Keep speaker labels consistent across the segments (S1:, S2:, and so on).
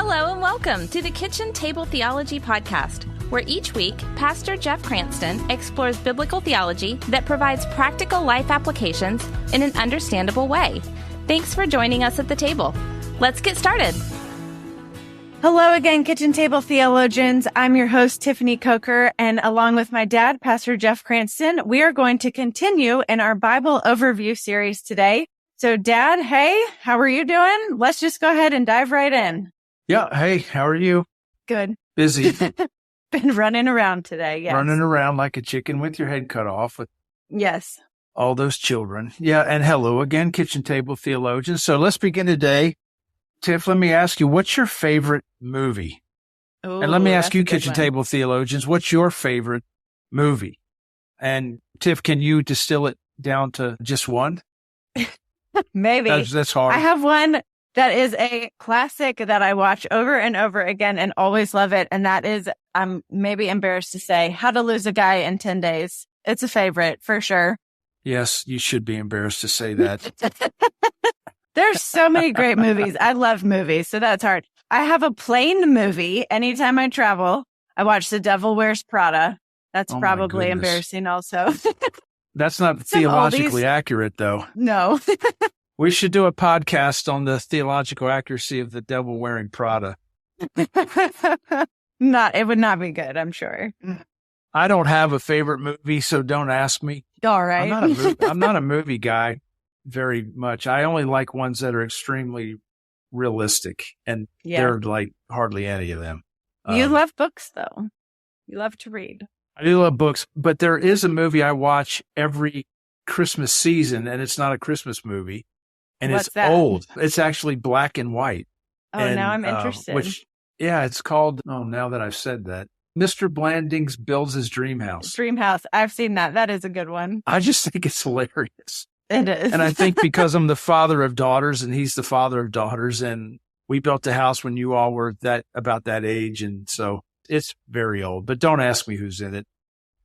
S1: Hello and welcome to the Kitchen Table Theology podcast, where each week, Pastor Jeff Cranston explores biblical theology that provides practical life applications in an understandable way. Thanks for joining us at the table. Let's get started.
S2: Hello again, Kitchen Table Theologians. I'm your host, Tiffany Coker, and along with my dad, Pastor Jeff Cranston, we are going to continue in our Bible overview series today. So, Dad, hey, how are you doing? Let's just go ahead and dive right in.
S3: Yeah. Hey, how are you?
S2: Good.
S3: Busy.
S2: Been running around today. Yes.
S3: Running around like a chicken with your head cut off with
S2: Yes.
S3: all those children. Yeah. And hello again, Kitchen Table Theologians. So let's begin today. Tiff, let me ask you, what's your favorite movie?
S2: Ooh,
S3: And let me ask you,
S2: that's a good
S3: Kitchen
S2: one.
S3: Table Theologians, what's your favorite movie? And Tiff, can you distill it down to just one?
S2: Maybe.
S3: That's hard.
S2: I have one that is a classic that I watch over and over again and always love it. And that is, I'm maybe embarrassed to say, How to Lose a Guy in 10 Days. It's a favorite for sure.
S3: Yes, you should be embarrassed to say that.
S2: There's so many great movies. I love movies, so that's hard. I have a plane movie. Anytime I travel, I watch The Devil Wears Prada. That's
S3: Oh, my
S2: probably
S3: goodness.
S2: embarrassing also.
S3: That's not
S2: Some
S3: theologically
S2: oldies.
S3: accurate, though.
S2: No.
S3: We should do a podcast on the theological accuracy of the devil wearing Prada.
S2: It would not be good, I'm sure.
S3: I don't have a favorite movie, so don't ask me.
S2: All right.
S3: I'm not a movie guy very much. I only like ones that are extremely realistic, and
S2: Yeah.
S3: there are like hardly any of them.
S2: You love books, though. You love to read.
S3: I do love books, but there is a movie I watch every Christmas season, and it's not a Christmas movie, and
S2: What's
S3: it's
S2: that?
S3: old. It's actually black and white.
S2: Oh,
S3: And,
S2: now I'm interested.
S3: It's called, now that I've said that, Mr. Blandings Builds His Dream House.
S2: Dreamhouse. I've seen that. That is a good one.
S3: I just think it's hilarious.
S2: It is.
S3: And I think because I'm the father of daughters and he's the father of daughters, and we built the house when you all were about that age. And so it's very old, but don't ask me who's in it.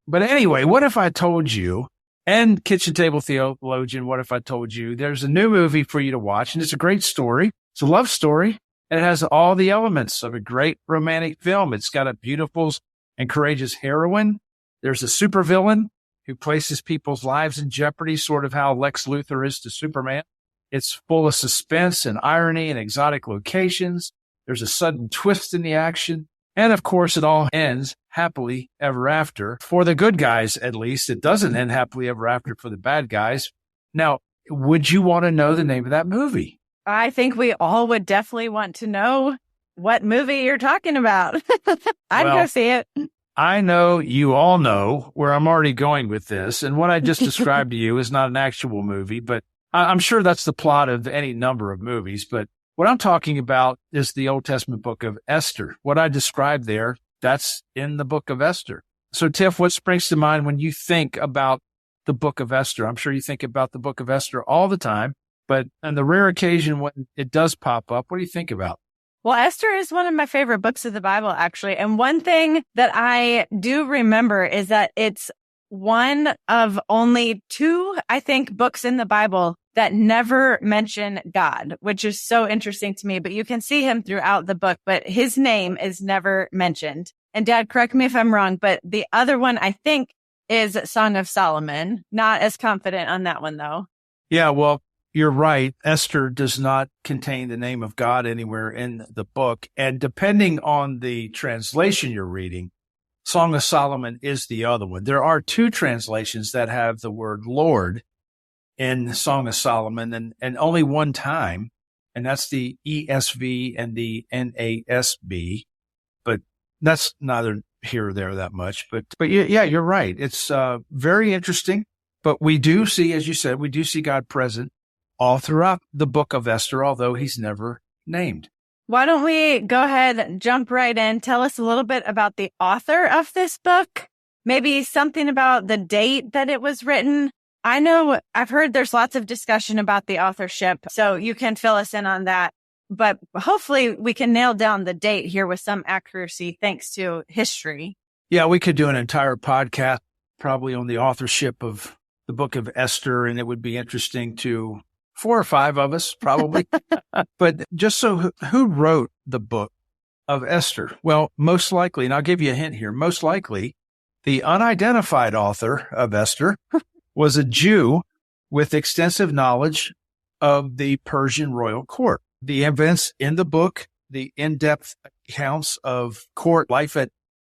S3: But anyway, what if I told you, and Kitchen Table Theologian, what if I told you there's a new movie for you to watch, and it's a great story. It's a love story, and it has all the elements of a great romantic film. It's got a beautiful and courageous heroine. There's a supervillain who places people's lives in jeopardy, sort of how Lex Luthor is to Superman. It's full of suspense and irony and exotic locations. There's a sudden twist in the action. And of course, it all ends happily ever after. For the good guys, at least. It doesn't end happily ever after for the bad guys. Now, would you want to know the name of that movie?
S2: I think we all would definitely want to know what movie you're talking about. I'd go
S3: Well,
S2: see it.
S3: I know you all know where I'm already going with this. And what I just described to you is not an actual movie, but I'm sure that's the plot of any number of movies. But what I'm talking about is the Old Testament book of Esther. What I described there, that's in the book of Esther. So, Tiff, what springs to mind when you think about the book of Esther? I'm sure you think about the book of Esther all the time, but on the rare occasion when it does pop up, what do you think about?
S2: Well, Esther is one of my favorite books of the Bible, actually. And one thing that I do remember is that it's one of only two, I think, books in the Bible that never mention God, which is so interesting to me. But you can see him throughout the book, but his name is never mentioned. And Dad, correct me if I'm wrong, but the other one, I think, is Song of Solomon. Not as confident on that one, though.
S3: Yeah, well, you're right. Esther does not contain the name of God anywhere in the book. And depending on the translation you're reading, Song of Solomon is the other one. There are two translations that have the word Lord in Song of Solomon, and only one time, and that's the ESV and the NASB. But that's neither here or there that much. But yeah, you're right. It's very interesting. But we do see, as you said, we do see God present all throughout the book of Esther, although he's never named.
S2: Why don't we go ahead and jump right in? Tell us a little bit about the author of this book. Maybe something about the date that it was written. I know I've heard there's lots of discussion about the authorship, so you can fill us in on that. But hopefully we can nail down the date here with some accuracy thanks to history.
S3: Yeah, we could do an entire podcast probably on the authorship of the book of Esther, and it would be interesting to 4 or 5 of us probably. But just so who wrote the book of Esther? Well, most likely, and I'll give you a hint here, most likely the unidentified author of Esther was a Jew with extensive knowledge of the Persian royal court. The events in the book, the in-depth accounts of court life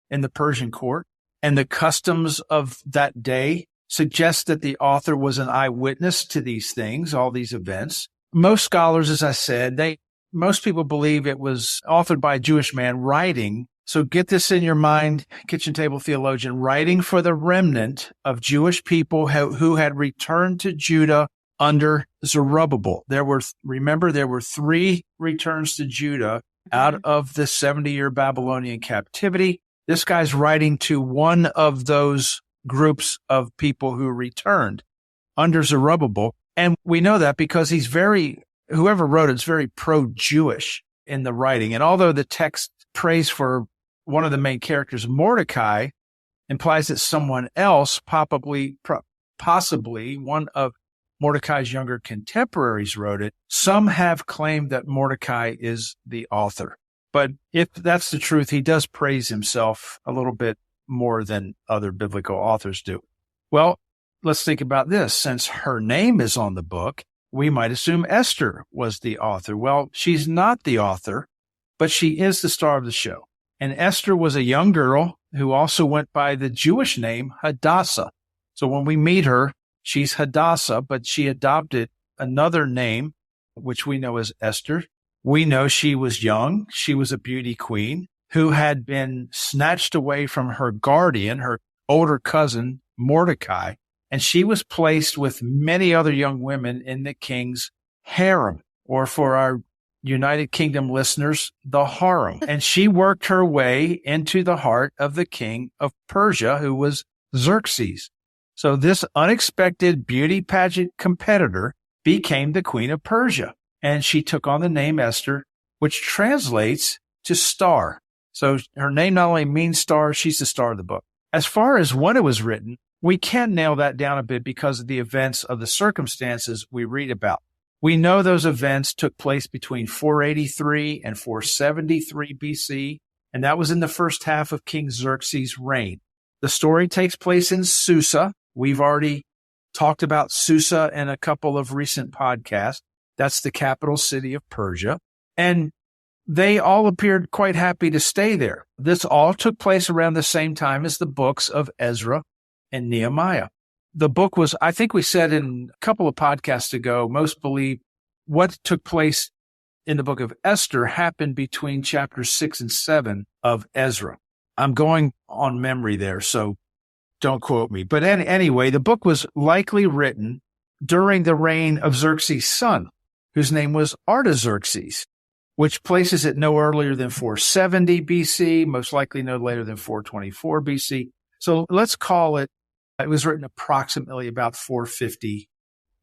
S3: in the Persian court and the customs of that day suggest that the author was an eyewitness to these things, all these events. Most scholars, as I said, most people believe it was authored by a Jewish man writing. So get this in your mind, kitchen table theologian, writing for the remnant of Jewish people who had returned to Judah under Zerubbabel. There were 3 returns to Judah out of the 70-year Babylonian captivity. This guy's writing to one of those groups of people who returned under Zerubbabel. And we know that because whoever wrote it's very pro-Jewish in the writing. And although the text prays for one of the main characters, Mordecai, implies that someone else, possibly one of Mordecai's younger contemporaries wrote it, some have claimed that Mordecai is the author. But if that's the truth, he does praise himself a little bit more than other biblical authors do. Well, let's think about this. Since her name is on the book, we might assume Esther was the author. Well, she's not the author, but she is the star of the show. And Esther was a young girl who also went by the Jewish name Hadassah. So when we meet her, she's Hadassah, but she adopted another name, which we know as Esther. We know she was young. She was a beauty queen who had been snatched away from her guardian, her older cousin, Mordecai, and she was placed with many other young women in the king's harem, or for our United Kingdom listeners, the harem. And she worked her way into the heart of the king of Persia, who was Xerxes. So this unexpected beauty pageant competitor became the queen of Persia, and she took on the name Esther, which translates to star. So her name not only means star, she's the star of the book. As far as when it was written, we can nail that down a bit because of the events of the circumstances we read about. We know those events took place between 483 and 473 BC, and that was in the first half of King Xerxes' reign. The story takes place in Susa. We've already talked about Susa in a couple of recent podcasts. That's the capital city of Persia. And they all appeared quite happy to stay there. This all took place around the same time as the books of Ezra and Nehemiah. The book was, I think we said in a couple of podcasts ago, most believe what took place in the book of Esther happened between chapters 6 and 7 of Ezra. I'm going on memory there, so don't quote me. But anyway, the book was likely written during the reign of Xerxes' son, whose name was Artaxerxes, which places it no earlier than 470 BC, most likely no later than 424 BC. So let's call it was written approximately about 450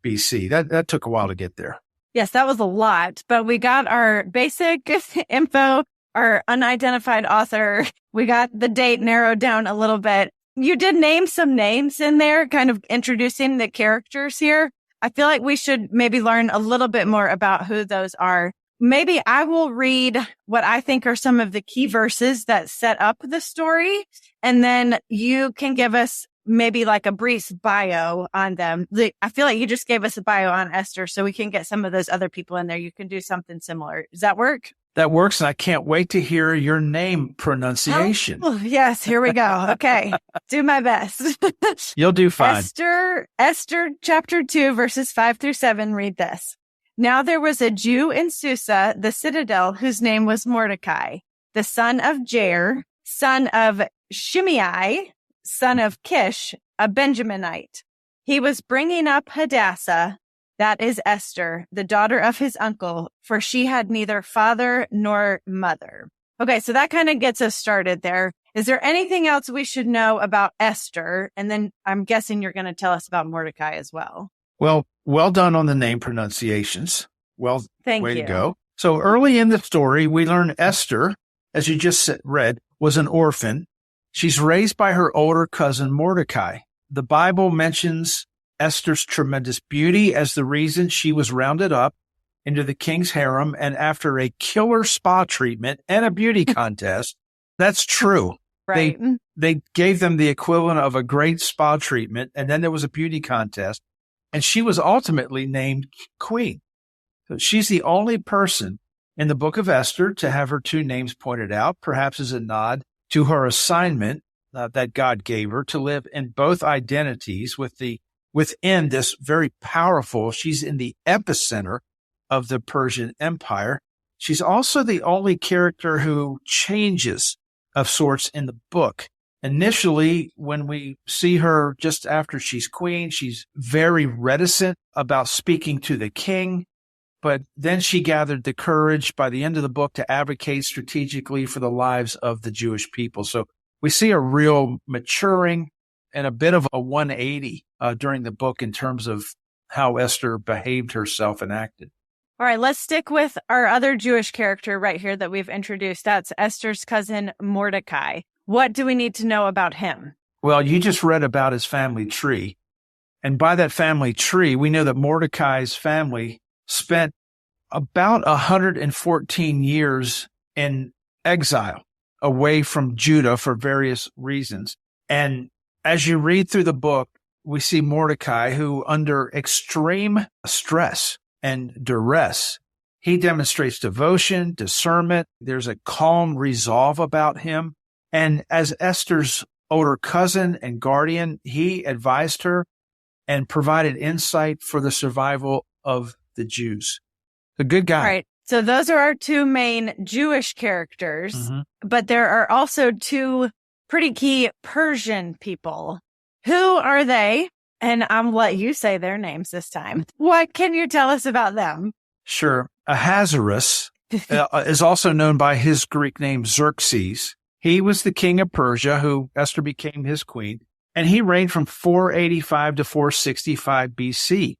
S3: BC. That took a while to get there.
S2: Yes, that was a lot, but we got our basic info, our unidentified author. We got the date narrowed down a little bit. You did name some names in there, kind of introducing the characters here. I feel like we should maybe learn a little bit more about who those are. Maybe I will read what I think are some of the key verses that set up the story, and then you can give us maybe like a brief bio on them. I feel like you just gave us a bio on Esther, so we can get some of those other people in there. You can do something similar. Does that work?
S3: That works, and I can't wait to hear your name pronunciation.
S2: Oh, yes, here we go. Okay, do my best.
S3: You'll do fine.
S2: Esther chapter 2, verses 5 through 7, read this. Now there was a Jew in Susa, the citadel, whose name was Mordecai, the son of Jair, son of Shimei, son of Kish, a Benjaminite. He was bringing up Hadassah, that is Esther, the daughter of his uncle, for she had neither father nor mother. Okay, so that kind of gets us started there. Is there anything else we should know about Esther? And then I'm guessing you're going to tell us about Mordecai as well.
S3: Well done on the name pronunciations. Well,
S2: Thank
S3: way
S2: you.
S3: to go. So early in the story, we learn Esther, as you just read, was an orphan. She's raised by her older cousin Mordecai. The Bible mentions Esther's tremendous beauty as the reason she was rounded up into the king's harem, and after a killer spa treatment and a beauty contest, that's true.
S2: Right.
S3: They gave them the equivalent of a great spa treatment, and then there was a beauty contest, and she was ultimately named queen. So she's the only person in the book of Esther to have her two names pointed out, perhaps as a nod to her assignment that God gave her to live in both identities within this very powerful, she's in the epicenter of the Persian Empire. She's also the only character who changes of sorts in the book. Initially, when we see her just after she's queen, she's very reticent about speaking to the king. But then she gathered the courage by the end of the book to advocate strategically for the lives of the Jewish people. So we see a real maturing and a bit of a 180 during the book in terms of how Esther behaved herself and acted.
S2: All right, let's stick with our other Jewish character right here that we've introduced. That's Esther's cousin, Mordecai. What do we need to know about him?
S3: Well, you just read about his family tree. And by that family tree, we know that Mordecai's family spent about 114 years in exile away from Judah for various reasons. And as you read through the book, we see Mordecai, who under extreme stress and duress, he demonstrates devotion, discernment. There's a calm resolve about him. And as Esther's older cousin and guardian, he advised her and provided insight for the survival of the Jews. A good guy.
S2: All right. So those are our two main Jewish characters, but there are also two pretty key Persian people. Who are they? And I'm let you say their names this time. What can you tell us about them?
S3: Sure. Ahasuerus is also known by his Greek name Xerxes. He was the king of Persia, who Esther became his queen, and he reigned from 485 to 465 BC.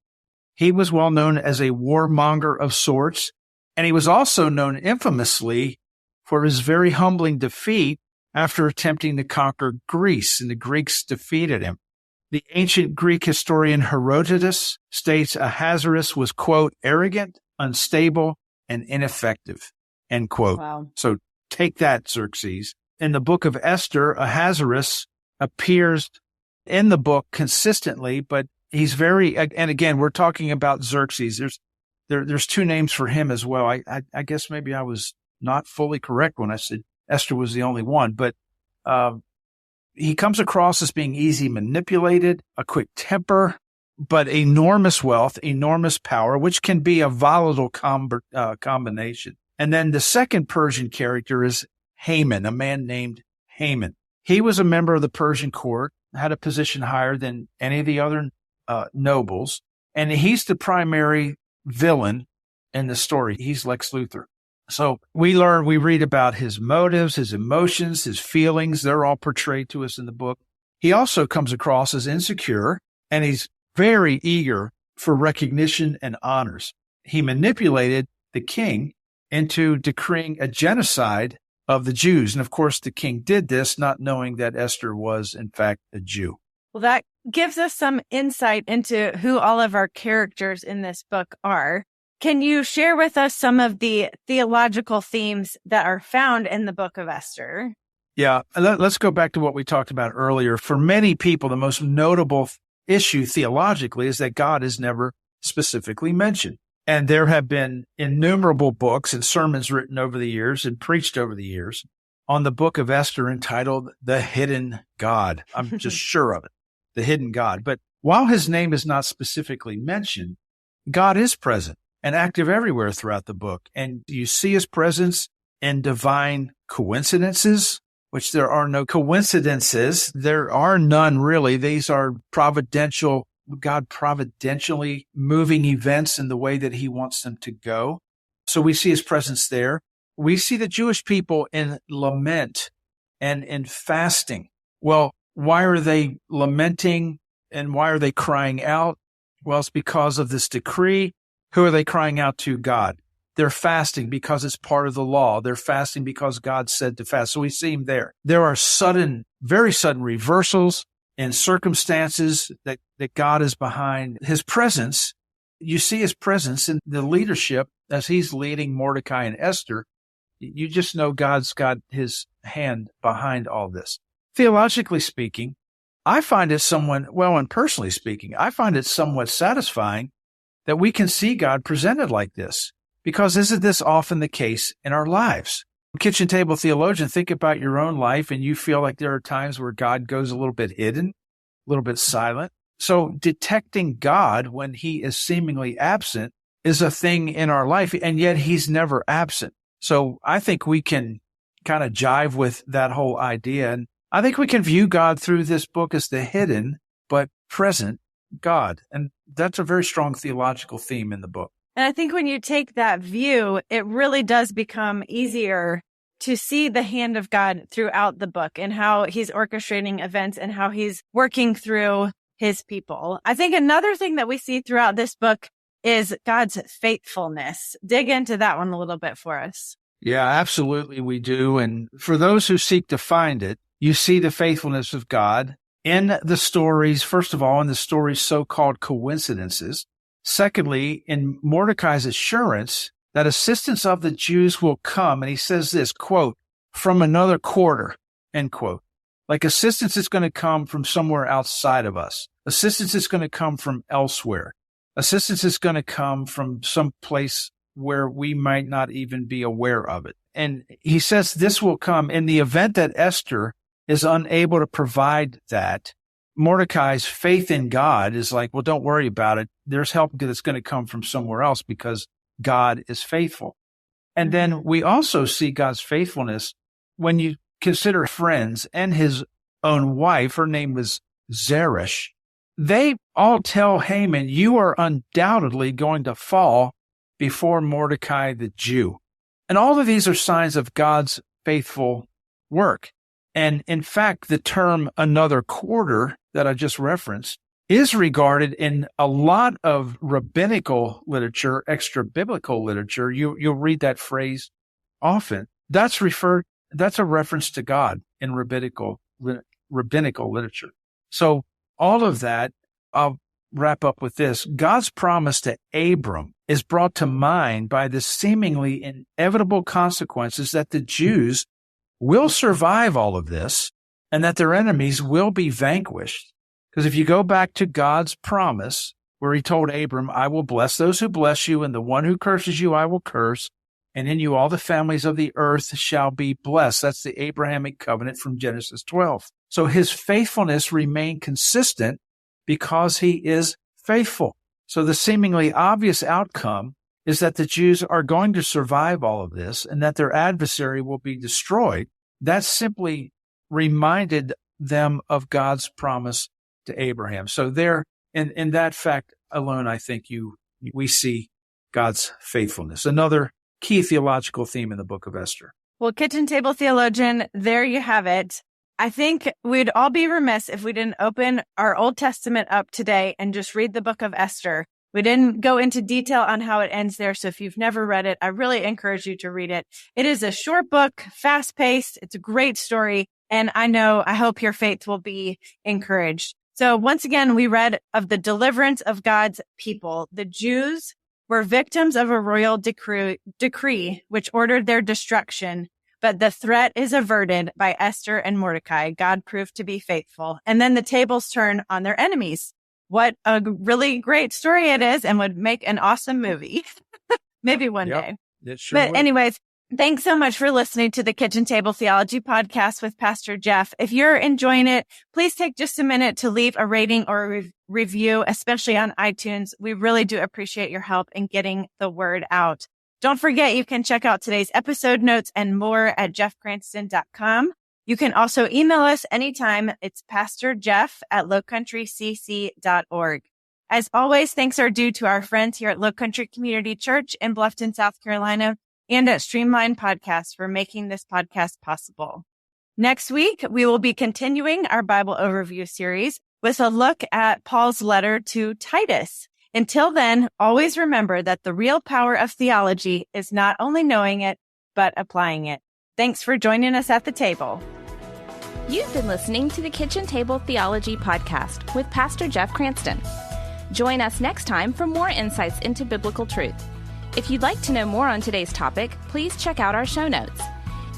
S3: He was well known as a warmonger of sorts, and he was also known infamously for his very humbling defeat after attempting to conquer Greece, and the Greeks defeated him. The ancient Greek historian Herodotus states Ahasuerus was, quote, arrogant, unstable, and ineffective, end quote.
S2: Wow.
S3: So take that, Xerxes. In the book of Esther, Ahasuerus appears in the book consistently, but he's very, and again, we're talking about Xerxes. There's two names for him as well. I guess maybe I was not fully correct when I said Esther was the only one, but he comes across as being easy manipulated, a quick temper, but enormous wealth, enormous power, which can be a volatile combination. And then the second Persian character is Haman, a man named Haman. He was a member of the Persian court, had a position higher than any of the other nobles, and he's the primary villain in the story. He's Lex Luthor. So we read about his motives, his emotions, his feelings. They're all portrayed to us in the book. He also comes across as insecure, and he's very eager for recognition and honors. He manipulated the king into decreeing a genocide of the Jews. And of course, the king did this, not knowing that Esther was, in fact, a Jew.
S2: Well, that gives us some insight into who all of our characters in this book are. Can you share with us some of the theological themes that are found in the book of Esther?
S3: Yeah, let's go back to what we talked about earlier. For many people, the most notable issue theologically is that God is never specifically mentioned. And there have been innumerable books and sermons written over the years and preached over the years on the book of Esther entitled The Hidden God. I'm just sure of it, the hidden God. But while his name is not specifically mentioned, God is present and active everywhere throughout the book. And you see his presence in divine coincidences, which there are no coincidences. There are none really. These are providential, God providentially moving events in the way that he wants them to go. So we see his presence there. We see the Jewish people in lament and in fasting. Well, why are they lamenting and why are they crying out? Well, it's because of this decree. Who are they crying out to? God. They're fasting because it's part of the law. They're fasting because God said to fast. So we see him there. There are very sudden reversals in circumstances that God is behind. His presence you see his presence in the leadership as he's leading Mordecai and Esther. You just know God's got his hand behind all this. Theologically speaking, I find it and personally speaking, I find it somewhat satisfying that we can see God presented like this, because isn't this often the case in our lives? Kitchen table theologian, think about your own life and you feel like there are times where God goes a little bit hidden, a little bit silent. So detecting God when he is seemingly absent is a thing in our life, and yet he's never absent. So I think we can kind of jive with that whole idea. And I think we can view God through this book as the hidden but present God. And that's a very strong theological theme in the book.
S2: And I think when you take that view, it really does become easier to see the hand of God throughout the book and how he's orchestrating events and how he's working through his people. I think another thing that we see throughout this book is God's faithfulness. Dig into that one a little bit for us.
S3: Yeah, absolutely we do. And for those who seek to find it, you see the faithfulness of God in the stories, first of all, in the stories' so-called coincidences. Secondly, in Mordecai's assurance that assistance of the Jews will come. And he says this, quote, from another quarter, end quote. Like assistance is going to come from somewhere outside of us. Assistance is going to come from elsewhere. Assistance is going to come from some place where we might not even be aware of it. And he says this will come in the event that Esther is unable to provide that. Mordecai's faith in God is like, well, don't worry about it. There's help that's going to come from somewhere else because God is faithful. And then we also see God's faithfulness when you consider friends and his own wife. Her name was Zeresh. They all tell Haman, you are undoubtedly going to fall before Mordecai the Jew. And all of these are signs of God's faithful work. And in fact, the term another quarter that I just referenced is regarded in a lot of rabbinical literature, extra biblical literature. You'll read that phrase often. That's a reference to God in rabbinical literature. So all of that, I'll wrap up with this. God's promise to Abram is brought to mind by the seemingly inevitable consequences that the Jews will survive all of this and that their enemies will be vanquished. Because if you go back to God's promise where he told Abram, I will bless those who bless you, and the one who curses you I will curse, and in you all the families of the earth shall be blessed. That's the Abrahamic covenant from Genesis 12. So his faithfulness remained consistent because he is faithful. So the seemingly obvious outcome is that the Jews are going to survive all of this and that their adversary will be destroyed. That simply reminded them of God's promise to Abraham. So there, in that fact alone, I think we see God's faithfulness. Another key theological theme in the book of Esther.
S2: Well, kitchen table theologian, there you have it. I think we'd all be remiss if we didn't open our Old Testament up today and just read the book of Esther. We didn't go into detail on how it ends there, so if you've never read it, I really encourage you to read it. It is a short book, fast-paced. It's a great story, and I hope your faith will be encouraged. So once again, we read of the deliverance of God's people. The Jews were victims of a royal decree which ordered their destruction, but the threat is averted by Esther and Mordecai. God proved to be faithful. And then the tables turn on their enemies. What a really great story it is, and would make an awesome movie. Maybe one day.
S3: It sure would.
S2: Anyways, thanks so much for listening to the Kitchen Table Theology Podcast with Pastor Jeff. If you're enjoying it, please take just a minute to leave a rating or a review, especially on iTunes. We really do appreciate your help in getting the word out. Don't forget, you can check out today's episode notes and more at jeffcranston.com. You can also email us anytime. It's pastorjeff@lowcountrycc.org. As always, thanks are due to our friends here at Low Country Community Church in Bluffton, South Carolina, and at Streamline Podcast for making this podcast possible. Next week, we will be continuing our Bible overview series with a look at Paul's letter to Titus. Until then, always remember that the real power of theology is not only knowing it, but applying it. Thanks for joining us at the table.
S1: You've been listening to the Kitchen Table Theology Podcast with Pastor Jeff Cranston. Join us next time for more insights into biblical truth. If you'd like to know more on today's topic, please check out our show notes.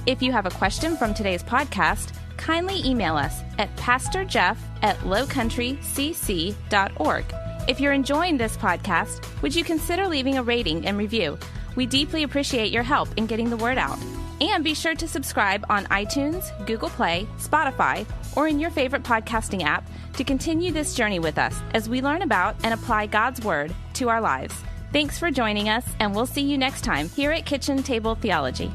S1: If you have a question from today's podcast, kindly email us at pastorjeff@lowcountrycc.org. If you're enjoying this podcast, would you consider leaving a rating and review? We deeply appreciate your help in getting the word out. And be sure to subscribe on iTunes, Google Play, Spotify, or in your favorite podcasting app to continue this journey with us as we learn about and apply God's Word to our lives. Thanks for joining us, and we'll see you next time here at Kitchen Table Theology.